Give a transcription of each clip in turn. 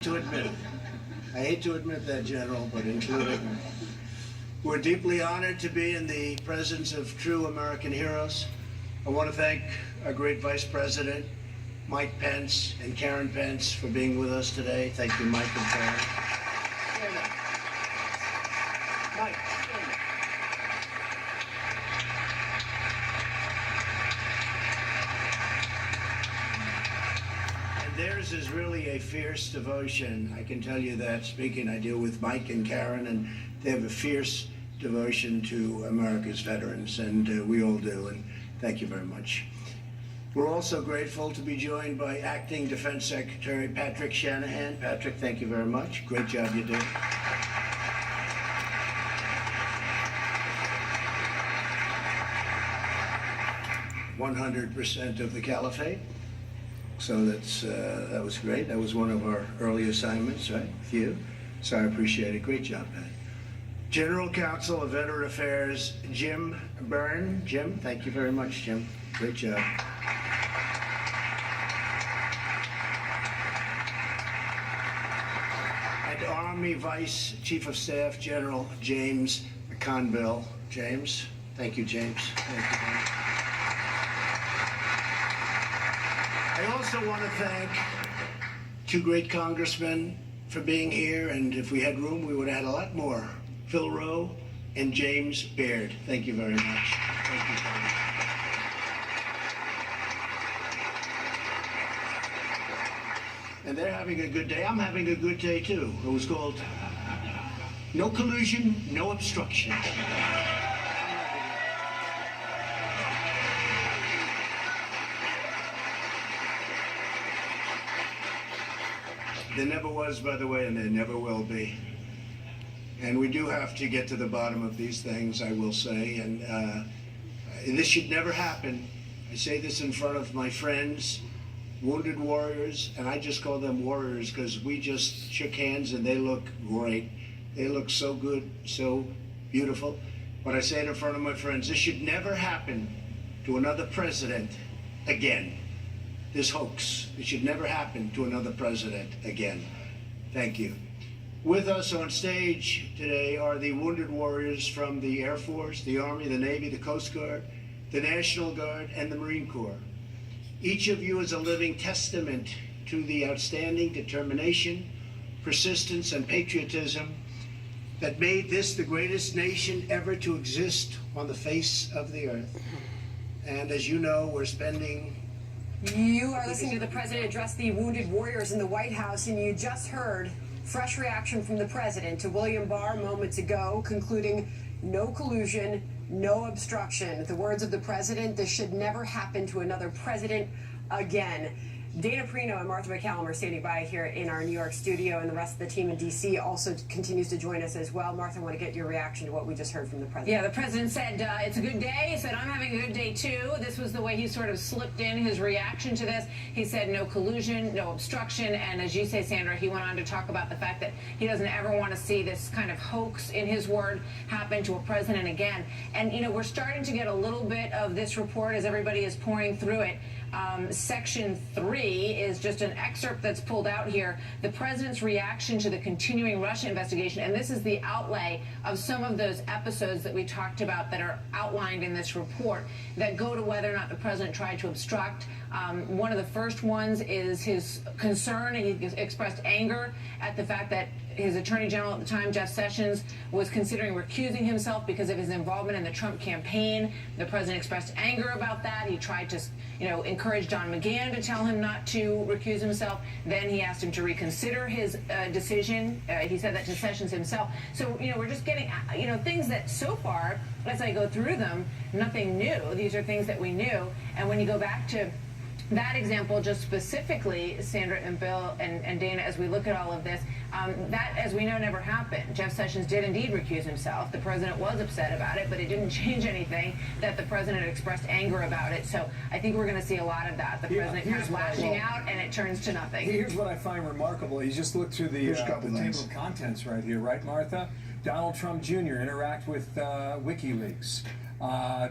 to admit it. I hate to admit that, General, but include it. We're deeply honored to be in the presence of true American heroes. I want to thank our great Vice President, Mike Pence, and Karen Pence for being with us today. Thank you, Mike and Karen. Mike. And theirs is really a fierce devotion. I can tell you that, speaking, I deal with Mike and Karen, and they have a fierce devotion to America's veterans, and we all do, and thank you very much. We're also grateful to be joined by Acting Defense Secretary Patrick Shanahan. Patrick, thank you very much. Great job you did. "100% of the caliphate." So that was great. That was one of our early assignments, right, with you? So I appreciate it. Great job, Pat. General Counsel of Veteran Affairs, Jim Byrne. Jim, thank you very much, Jim. Great job. And Army Vice Chief of Staff General James Conville. James, thank you, James. Thank you, James. I also want to thank two great congressmen for being here, and if we had room, we would have had a lot more. Phil Rowe and James Baird. Thank you very much. Thank you, Tony. And they're having a good day. I'm having a good day too. It was called No Collusion, No Obstruction. There never was, by the way, and there never will be. And we do have to get to the bottom of these things, I will say, and this should never happen. I say this in front of my friends, wounded warriors, and I just call them warriors because we just shook hands and they look great. They look so good, so beautiful. But I say it in front of my friends, this should never happen to another president again. This hoax, it should never happen to another president again. Thank you. With us on stage today are the wounded warriors from the Air Force, the Army, the Navy, the Coast Guard, the National Guard, and the Marine Corps. Each of you is a living testament to the outstanding determination, persistence, and patriotism that made this the greatest nation ever to exist on the face of the earth. And as you know, we're spending... You are listening to the President address the wounded warriors in the White House, and you just heard fresh reaction from the President to William Barr moments ago, concluding no collusion, no obstruction. The words of the President, this should never happen to another president again. Dana Perino and Martha MacCallum are standing by here in our New York studio, and the rest of the team in D.C. also continues to join us as well. Martha, I want to get your reaction to what we just heard from the President. Yeah, the President said it's a good day. He said, I'm having a good day, too. This was the way he sort of slipped in his reaction to this. He said no collusion, no obstruction, and as you say, Sandra, he went on to talk about the fact that he doesn't ever want to see this kind of hoax, in his word, happen to a president again. And, you know, we're starting to get a little bit of this report as everybody is pouring through it. Section 3 is just an excerpt that's pulled out here. The president's reaction to the continuing Russia investigation, and this is the outlay of some of those episodes that we talked about that are outlined in this report that go to whether or not the president tried to obstruct. One of the first ones is his concern, and he expressed anger at the fact that his attorney general at the time, Jeff Sessions, was considering recusing himself because of his involvement in the Trump campaign. The president expressed anger about that. He tried to, you know, encourage Don McGahn to tell him not to recuse himself. Then he asked him to reconsider his decision. He said that to Sessions himself. So, you know, we're just getting, you know, things that so far, as I go through them, nothing new. These are things that we knew. And when you go back to that example, just specifically, Sandra and Bill and Dana, as we look at all of this, that, as we know, never happened. Jeff Sessions did indeed recuse himself. The president was upset about it, but it didn't change anything that the president expressed anger about it. So I think we're going to see a lot of that. The president kind of lashing out, and it turns to nothing. Here's what I find remarkable. You just look through the table of contents right here, right, Martha? Donald Trump Jr. interact with WikiLeaks.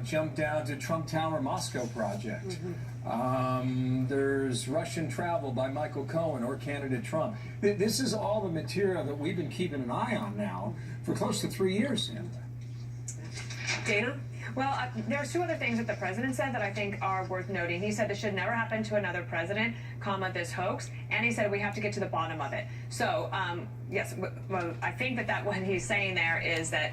Jump down to Trump Tower Moscow project. There's Russian travel by Michael Cohen or candidate Trump. This is all the material that we've been keeping an eye on now for close to 3 years, Sandra. Dana? Well, there's two other things that the president said that I think are worth noting. He said this should never happen to another president, this hoax, and he said we have to get to the bottom of it. So, yes, well, I think that what he's saying there is that